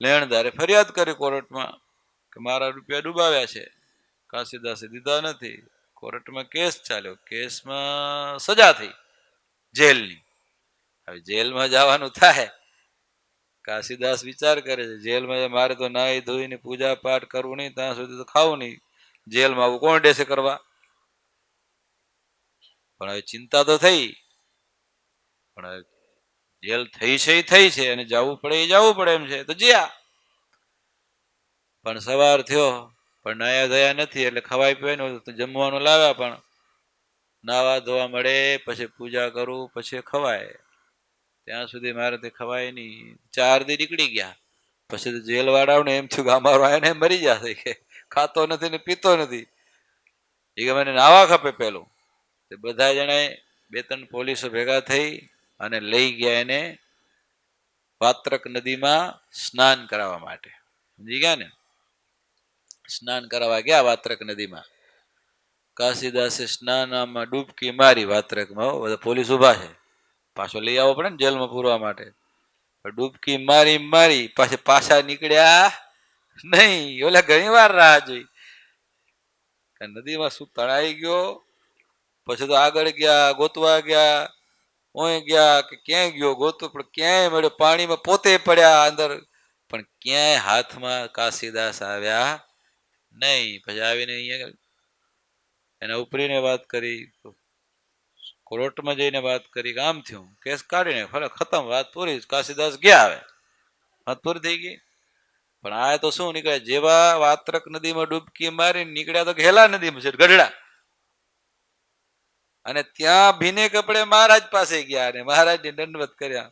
લેણદારે ફરિયાદ કરી કોર્ટમાં કે મારા રૂપિયા ડૂબાવ્યા છે, કાશીદાસે દીધા નથી. કોર્ટમાં કેસ ચાલ્યો, કેસમાં સજા થઈ જેલની. હવે જેલમાં જવાનું થાય, કાશીદાસ વિચાર કરે છે જેલમાં મારે તો નાહી ધોઈને પૂજા પાઠ કરવું નહીં, ત્યાં સુધી તો ખાવું નહીં, જેલમાં આવું કોણ દેશે કરવા? પણ હવે ચિંતા તો થઈ, પણ જેલ થઈ છે એ થઈ છે અને જવું પડે એ જવું પડે એમ છે તો જ્યાં. પણ સવાર થયો પણ નાયા ધોયા નથી એટલે ખવાય પીવાય ને જમવાનું લાવ્યા, પણ નાવા ધોવા મળે પછી પૂજા કરું પછી ખવાય, ત્યાં સુધી મારાથી ખવાય નહીં. 4 દી નીકળી ગયા, પછી તો જેલ વાળાઓને એમ થયું કે અમારો એને મરી જશે, કે ખાતો નથી ને પીતો નથી, એ કે મને નાવા ખપે પેલું. બધા જણાએ 2-3 પોલીસો ભેગા થઈ અને લઈ ગયા એને વાત્રક નદીમાં સ્નાન કરાવવા માટે. સમજી ગયા ને? સ્નાન કરાવવા ગયા વાત્રક નદીમાં. કાશીદાસે સ્નાનમાં ડૂબકી મારી વાત્રકમાં, બધા પોલીસ ઉભા છે, પાછો લઈ આવવો પડે ને જેલમાં પૂરવા માટે. ડૂબકી મારી મારી પાછા નીકળ્યા નહીં. ઓલા ઘણી વાર રાહ જોઈ, નદીમાં શું તણાઈ ગયો, પછી તો આગળ ગયા, ગોતવા ગયા, ઓય ગયા કે ક્યાંય ગયો ગોતું, પણ ક્યાંય મળ્યો, પાણીમાં પોતે પડ્યા અંદર, પણ ક્યાંય હાથમાં કાશીદાસ આવ્યા નહીં. પછી આવીને અહીંયા એના ઉપરીને વાત કરી, કોર્ટમાં જઈને વાત કરી કે આમ થયું, કેસ કાઢીને ફરક ખતમ, વાત પૂરી, કાશીદાસ ગયા, હવે વાત પૂરી થઈ ગઈ. પણ આ તો શું નીકળે, જેવા વાત્રક નદીમાં ડૂબકી મારી નીકળ્યા તો ઘેલા નદીમાં છે ગઢડા, અને ત્યાં ભીને કપડે મહારાજ પાસે ગયા અને મહારાજને દંડવત કર્યા.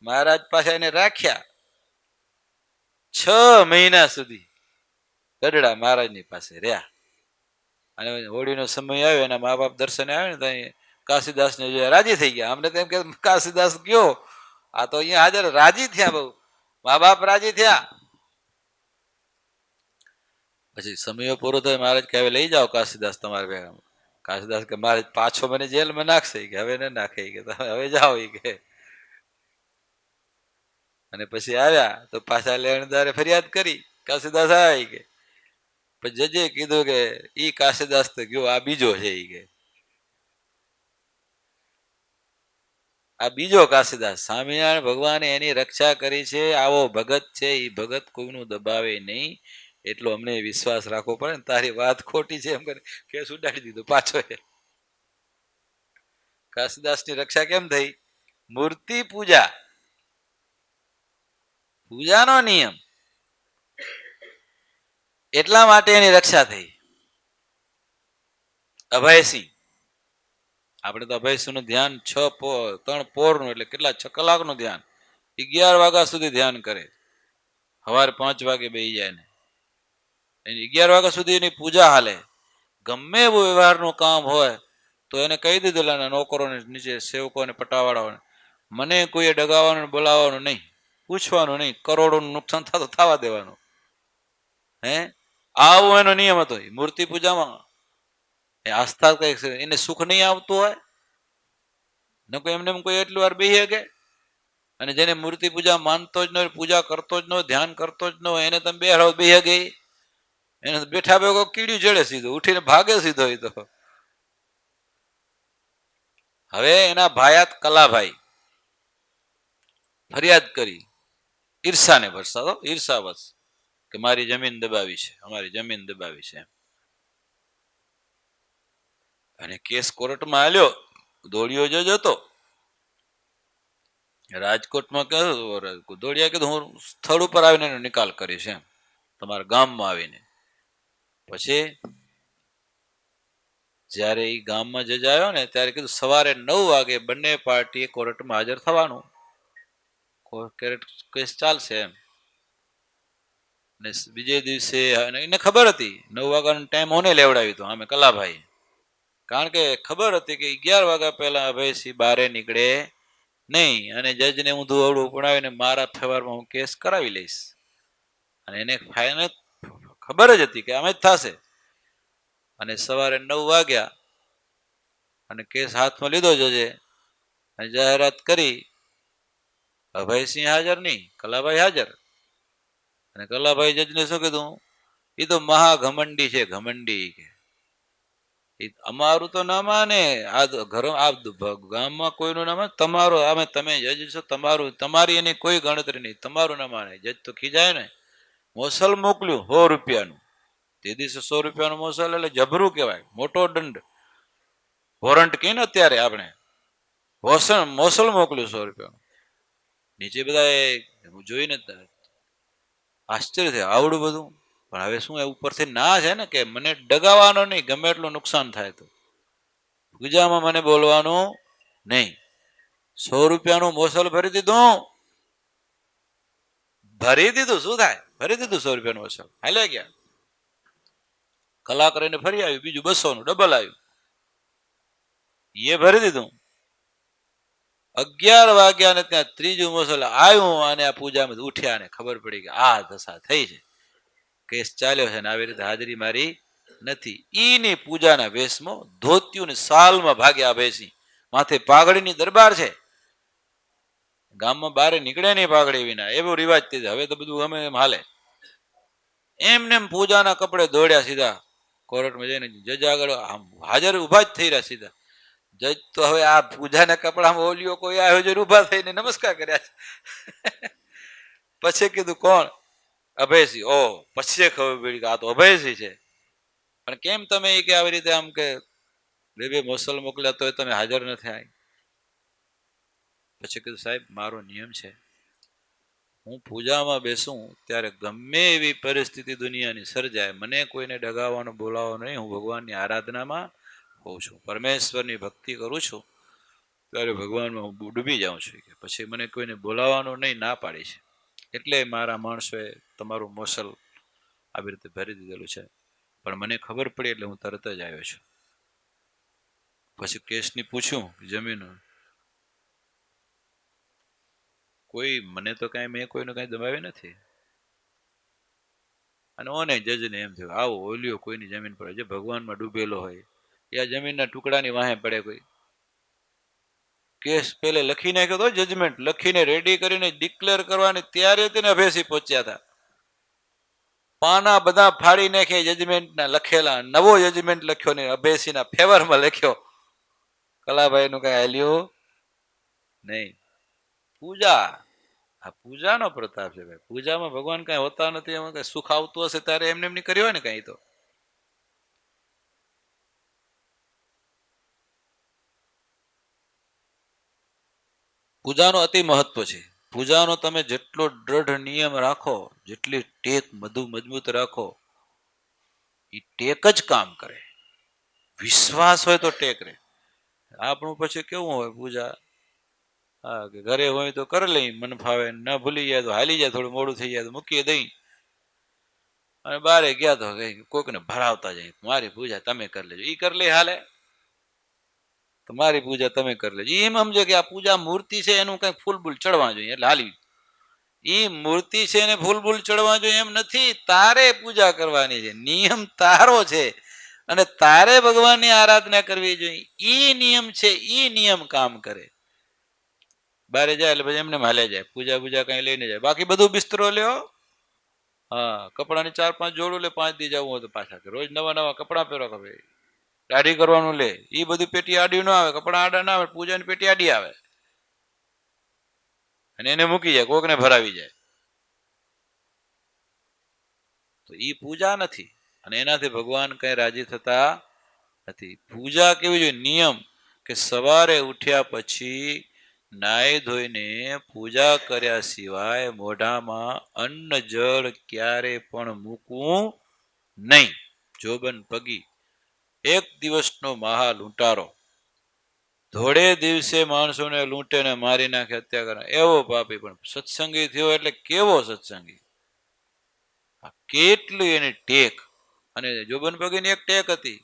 મહારાજ પાસે એને રાખ્યા 6 મહિના સુધી, ગઢડા મહારાજની પાસે રહ્યા. અને હોળીનો સમય આવ્યો, એના મા બાપ દર્શને આવે ને ત્યાં કાશીદાસને જોયા, રાજી થઈ ગયા. અમને તેમ કે કાશીદાસ ગયો, આ તો અહીંયા હાજર, રાજી થયા, બહુ મા બાપ રાજી થયા. પછી સમયો પૂરો થયો, મહારાજ કે હવે લઈ જાઓ કાશીદાસ તમારે ભેગા. કાશીદાસ કે મહારાજ પાછો મને જેલમાં નાખશે, કે હવે ન નાખે, કે તમે હવે જાઓ. એ કે અને પછી આવ્યા તો પાછા લેણદારે ફરિયાદ કરી, કાશીદાસ આવ્યા કે. પછી જજે કીધું કે ઈ કાશીદાસ તો ગયો, આ બીજો છે ઈ કે, આ બીજો કાશીદાસ. સ્વામિનારાયણ ભગવાને એની રક્ષા કરી છે, આવો ભગત છે, એ ભગત કોઈનું દબાવે નહીં, એટલો અમને વિશ્વાસ રાખવો પડે ને. તારી વાત ખોટી છે એમ કરી કેસ ઉડાડી દીધો પાછો. કાશીદાસ ની રક્ષા કેમ થઈ? મૂર્તિ પૂજા, પૂજાનો નિયમ, એટલા માટે એની રક્ષા થઈ. અભયસિંહ, આપણે તો અભયસિંહ નું ધ્યાન 3 પોર નું એટલે કેટલા 6 કલાકનું ધ્યાન, 11 વાગ્યા સુધી ધ્યાન કરે. સવારે 5 વાગે બેસી જાય ને 11 વાગ્યા સુધી એની પૂજા હાલે. ગમે એવું વ્યવહારનું કામ હોય તો એને કહી દીધેલા નોકરોને, નીચે સેવકોને, પટાવાળાઓને, મને કોઈએ ડગાવવાનું બોલાવવાનું નહીં, પૂછવાનું નહીં, કરોડોનું નુકસાન થતું થવા દેવાનું. હે, આવો એનો નિયમ હતો. મૂર્તિ પૂજામાં આસ્થા કઈ એને સુખ નહીં આવતું હોય ન, કોઈ એમને કોઈ એટલી વાર બેસી શકે? અને જેને મૂર્તિ પૂજા માનતો જ ન હોય, પૂજા કરતો જ ન હોય, ધ્યાન કરતો જ ન હોય, એને તમે બેહાડો બેસી શકે? એને બેઠા બેઠો કીડ્યું જડે, સીધું ઉઠીને ભાગે સીધો. એ તો હવે એના ભાયાત કલાભાઈ ફરિયાદ કરી, ઈર્ષાને ભરસાતો, ઈર્ષાવશ, કે મારી જમીન દબાવી છે, અમારી જમીન દબાવી છે. અને કેસ કોર્ટમાં આલ્યો, દોડ્યો જ હતો. રાજકોટમાં કહ્યું, દોડિયા કીધું હું સ્થળ ઉપર આવીને એનો નિકાલ કરીશ એમ, તમારા ગામમાં આવીને. પછી જયારે એ ગામમાં જજ આવ્યો ને ત્યારે કીધું સવારે 9 વાગે બંને પાર્ટીએ કોર્ટમાં હાજર થવાનું, કેસ ચાલશે એમ. ને બીજે દિવસે એને ખબર હતી 9 વાગ્યાનો ટાઈમ ઓને લેવડાવી તો અમે કલાભાઈ, કારણ કે ખબર હતી કે 11 વાગ્યા પહેલા અભયસિંહ બારે નીકળે નહીં, અને જજને હું ધુવડું ઉપડાવીને મારા ફેવરમાં હું કેસ કરાવી લઈશ. અને એને ફાઇનલ ખબર જ હતી કે આમ જ થશે. અને સવારે 9 વાગ્યા અને કેસ હાથમાં લીધો જજે અને જાહેરાત કરી, અભયસિંહ હાજર નહીં, કલાભાઈ હાજર. અને કલાભાઈ જજને શું કીધું? એ તો મહાઘમંડી છે, ઘમંડી કે અમારું તો ના માને, આ ઘર આ ગામમાં કોઈનું ના માને, તમારો અમે તમે જજ છો, તમારું તમારી એની કોઈ ગણતરી નહીં, તમારું ના માને. જજ તો ખીજાય ને, મોસલ મોકલ્યું 100 રૂપિયાનું. તે દિવસે 100 રૂપિયાનું મોસલ એટલે જબરું કહેવાય, મોટો દંડ, વોરંટ કહીએ ને અત્યારે આપણે, મોસલ મોકલ્યું 100 રૂપિયાનું. નીચે બધા જોઈને આશ્ચર્ય થયું, આવડું બધું. પણ હવે શું ઉપરથી ના છે ને કે મને ડગાવવાનો નહીં, ગમે એટલું નુકસાન થાય તો પૂજામાં મને બોલવાનું નહીં. 100 રૂપિયાનું મોસલ ભરી દીધું, શું થાય, ભરી દીધું 100 રૂપિયાનું મોસલ. હાલે ગયા, કલાક રહીને ફરી આવ્યું, બીજું 200 નું ડબલ આવ્યું, એ ભરી દીધું. 11 વાગ્યા ને ત્યાં ત્રીજું મોસલ આવ્યું, અને આ પૂજામાં ઉઠ્યા ને ખબર પડી કે આ દશા થઈ છે, કેસ ચાલ્યો છે. ને આવી રીતે હાજરી મારી નથી. ઈની પૂજાના વેશમાં ધોતિયું ને સાલમાં ભાગ્યા અભયસિંહ, માથે પાઘડીની દરબાર છે, ગામમાં બારે નીકળે નહીં પાઘડી વિના, એવો રિવાજ થઈ જાય. હવે તો બધું ગમે એમ હાલે. એમને પૂજાના કપડે દોડ્યા સીધા કોર્ટમાં જઈને જજ આગળ હાજર ઉભા જ થઈ રહ્યા સીધા. જજ તો હવે આ પૂજાના કપડામાં ઓલિયો કોઈ આવ્યો છે, ઉભા થઈને નમસ્કાર કર્યા છે. પછી કીધું કોણ? અભયસિંહ. ઓ, પછી ખબર પડી કે આ તો અભયસિંહ છે. પણ કેમ તમે એ કે આવી રીતે આમ કે બે મોસલ મોકલ્યા તોય તમે હાજર ન થયા? પછી કીધું સાહેબ મારો નિયમ છે, હું પૂજામાં બેસું ત્યારે ગમે એવી પરિસ્થિતિ દુનિયાની સર્જાય, મને કોઈને ડગાવવાનો બોલાવવાનો નહીં. હું ભગવાનની આરાધનામાં હોઉં છું, પરમેશ્વરની ભક્તિ કરું છું, ત્યારે ભગવાનમાં હું ડૂબી જાઉં છું. પછી મને કોઈને બોલાવવાનું નહીં, ના પાડી છે. એટલે મારા માણસોએ તમારું મોસલ આવી રીતે ભરી દીધેલું છે, પણ મને ખબર પડી એટલે હું તરત જ આવ્યો છું. પછી કેસની પૂછ્યું જમીન, કોઈ મને તો કઈ, મેં કોઈનું કઈ દબાવી નથી. અને ઓને જજને એમ થયું આવો ઓલિયો કોઈની જમીન પર જે ભગવાનમાં ડૂબેલો હોય એ આ જમીનના ટુકડાની વાહે પડે કોઈ? કેસ પેલે લખી નાખ્યો હતો, જજમેન્ટ લખીને રેડી કરીને ડિક્લેર કરવાની ત્યારે તેને અભેસી પહોંચ્યા હતા. પાના બધા ફાડી નાખ્યા જજમેન્ટના લખેલા, નવો જજમેન્ટ લખ્યો ને અભેસીના ફેવરમાં લખ્યો. કલાભાઈ નું કઈ હાલ્યું નહીં. પૂજા, આ પૂજાનો પ્રતાપ છે ભાઈ. પૂજામાં ભગવાન કઈ હોતા નથી, એમાં કઈ સુખ આવતું હશે ત્યારે એમને એમની કર્યું હોય ને કઈ તો. પૂજાનો અતિ મહત્વ છે. પૂજાનો તમે જેટલો દ્રઢ નિયમ રાખો, જેટલી ટેક મજબૂત રાખો, એ ટેક જ કામ કરે. વિશ્વાસ હોય તો ટેક રહે. આપણું પછી કેવું હોય પૂજા, હા કે ઘરે હોય તો કરી લઈ, મન ફાવે, ન ભૂલી જાય તો હાલી જાય, થોડું મોડું થઈ જાય તો મૂકી દઈ, અને બારે ગયા તો કોઈકને ભરાવતા જાય, મારી પૂજા તમે કરી લેજો. ઈ કરી લે હાલે, તમારી પૂજા તમે કરી લેજો. એમ સમજો કે આ પૂજા મૂર્તિ છે, એનું કઈ ફૂલ બૂલ ચડવા જોઈએ એટલે હાલી. ઈ મૂર્તિ છે એને ફૂલ બૂલ ચડવા જોઈએ એમ નથી. તારે પૂજા કરવાની છે, નિયમ તારો છે, અને તારે ભગવાનની આરાધના કરવી જોઈએ. ઈ નિયમ છે, ઈ નિયમ કામ કરે. બારે જાય એટલે પછી એમને હાલ્યા જાય, પૂજા કઈ લઈને જાય. બાકી બધું બિસ્તરો લ્યો, હા કપડાની 4-5 જોડું લે, 5 દી જવું હોય તો પાછા રોજ નવા નવા કપડા પહેરો. ખબર દાઢી કરવાનું લે, એ બધું પેટી આડી ન આવે, કપડા આડા ના આવે, પૂજાની પેટી આડી આવે, અને એને મૂકી જાય, કોકને ભરાવી જાય. તો ઈ પૂજા નથી, અને એનાથી ભગવાન કઈ રાજી થતા નથી. પૂજા કેવી જોઈએ? નિયમ કે સવારે ઉઠ્યા પછી નાઈ ધોઈને પૂજા કર્યા સિવાય મોઢામાં અન્ન જળ ક્યારે પણ મૂકવું નહીં. જોબન પગી એક દિવસનો મહા લૂંટારો, ધોળે દિવસે માણસોને લૂંટે ને મારી નાખે, હત્યા કરે, એવો પાપી. પણ સત્સંગી થયો એટલે કેવો સત્સંગી! કેટલી એની ટેક! અને જોબન પગીની એક ટેક હતી,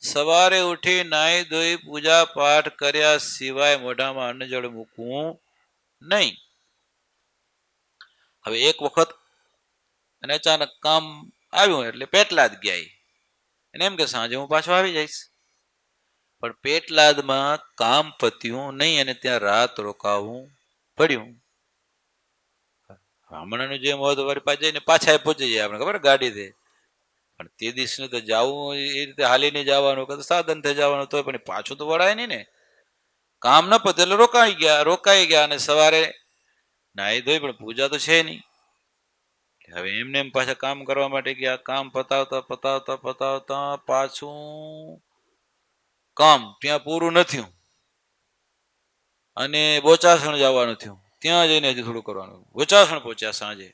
સવારે ઉઠી નાઈ ધોઈ પૂજા પાઠ કર્યા સિવાય મોઢામાં અન્ન જળ મૂકવું નહીં. હવે એક વખત અને અચાનક કામ આવ્યું એટલે પેટલાદ ગયા. એને એમ કે સાંજે હું પાછો આવી જઈશ. પણ પેટલાદમાં કામ પત્યું નહીં અને ત્યાં રાત રોકાવું પડ્યું. હમણાંનું જેમ હોય તો વળી પાછા જઈને પાછા પહોંચી જાય, આપણે ખબર ગાડીથી. પણ તે દિવસનું તો જવું એ રીતે હાલીને જવાનું કે સાધનથી જવાનું, તો પણ પાછું તો વળાય નહીં ને. કામ ન પતે એટલે રોકાઈ ગયા અને સવારે નાહી ધોઈ, પણ પૂજા તો છે નહીં. હવે એમને એમ પાછા કામ કરવા માટે ગયા. કામ પતાવતા પાછું કામ ત્યાં પૂરું ન થયું અને બોચાસણ જવાનું થયું. ત્યાં જઈને હજી થોડું કરવાનું. બોચાસણ પહોંચ્યા સાંજે,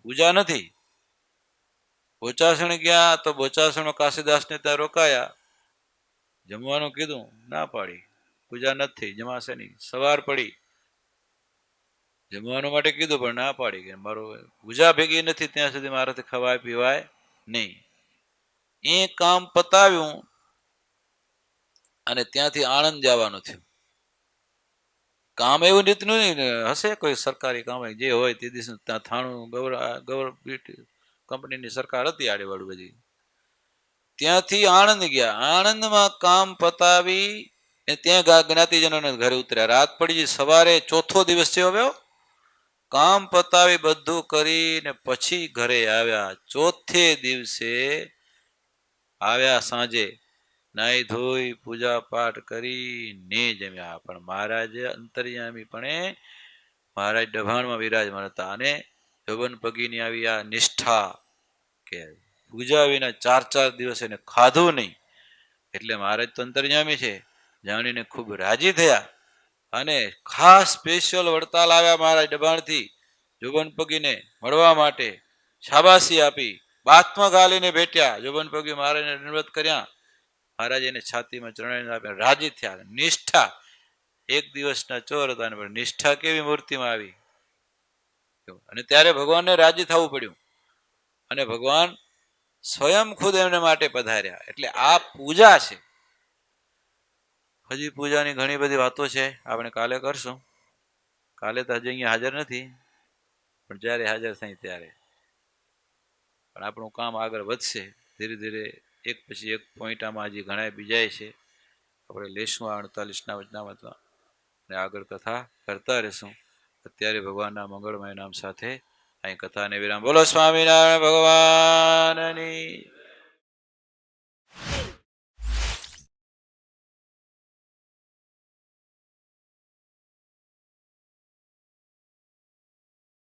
પૂજા નથી. બોચાસણ ગયા તો બોચાસણ કાશીદાસને ત્યાં રોકાયા. જમવાનું કીધું, ના પાડી, પૂજા નથી, જમાશે નહીં. સવાર પડી, જમવાનું માટે કીધું પણ ના પાડી કે મારું પૂજા ભેગી નથી ત્યાં સુધી મારાથી ખવાય પીવાય નહીં. એ કામ પતાવ્યું અને ત્યાંથી આણંદ જવાનું થયું. કામ એવું રીતનું નહીં હશે, કોઈ સરકારી કામ જે હોય તે દિવસ ત્યાં થાણું ગવર્મેન્ટ કંપનીની સરકાર હતી આડેવાળું બધી. ત્યાંથી આણંદ ગયા. આણંદમાં કામ પતાવી ત્યાં જ્ઞાતિજનોને ઘરે ઉતર્યા. રાત પડી, સવારે ચોથો દિવસ છે હવે. કામ પતાવી બધું કરીને પછી ઘરે આવ્યા. ચોથે દિવસે આવ્યા સાંજે, નાઈ ધોઈ પૂજા પાઠ કરીને જમ્યા. પણ મહારાજ અંતર્યામી પણ મહારાજ ડભાણમાં વિરાજમાન હતા. અને જોબન પગીની આવી આ નિષ્ઠા કે પૂજા વિના 4 દિવસ એને ખાધું નહીં. એટલે મહારાજ તો અંતર્યામી છે જાણીને ખૂબ રાજી થયા અને ખાસ સ્પેશિયલ વડતાલ આવ્યા મહારાજ ડભાણથી જોબન પગીને મળવા માટે. શાબાશી આપી, બાથમાં ગાલીને ભેટ્યા. જોબન પગી મહારાજને દંડવત કર્યા. મહારાજ એને છાતીમાં ચરણાવીને આપ્યા. રાજી થયા. નિષ્ઠા, એક દિવસના ચોર હતા પણ નિષ્ઠા કેવી મૂર્તિમાં આવી. અને ત્યારે ભગવાનને રાજી થવું પડ્યું અને ભગવાન સ્વયં ખુદ એમને માટે પધાર્યા. એટલે આ પૂજા છે. હજી પૂજાની ઘણી બધી વાતો છે, આપણે કાલે કરશું. કાલે તો હજી અહીંયા હાજર નથી, પણ જ્યારે હાજર થાય ત્યારે. પણ આપણું કામ આગળ વધશે ધીરે ધીરે. એક પછી એક પોઈન્ટ આમાં હજી ઘણા બીજાય છે, આપણે લેશું આ 48ના વચનામૃતમાં. અને આગળ કથા કરતા રહેશું. અત્યારે ભગવાનના મંગળમય નામ સાથે અહીં કથાને વિરામ. બોલો સ્વામિનારાયણ ભગવાનની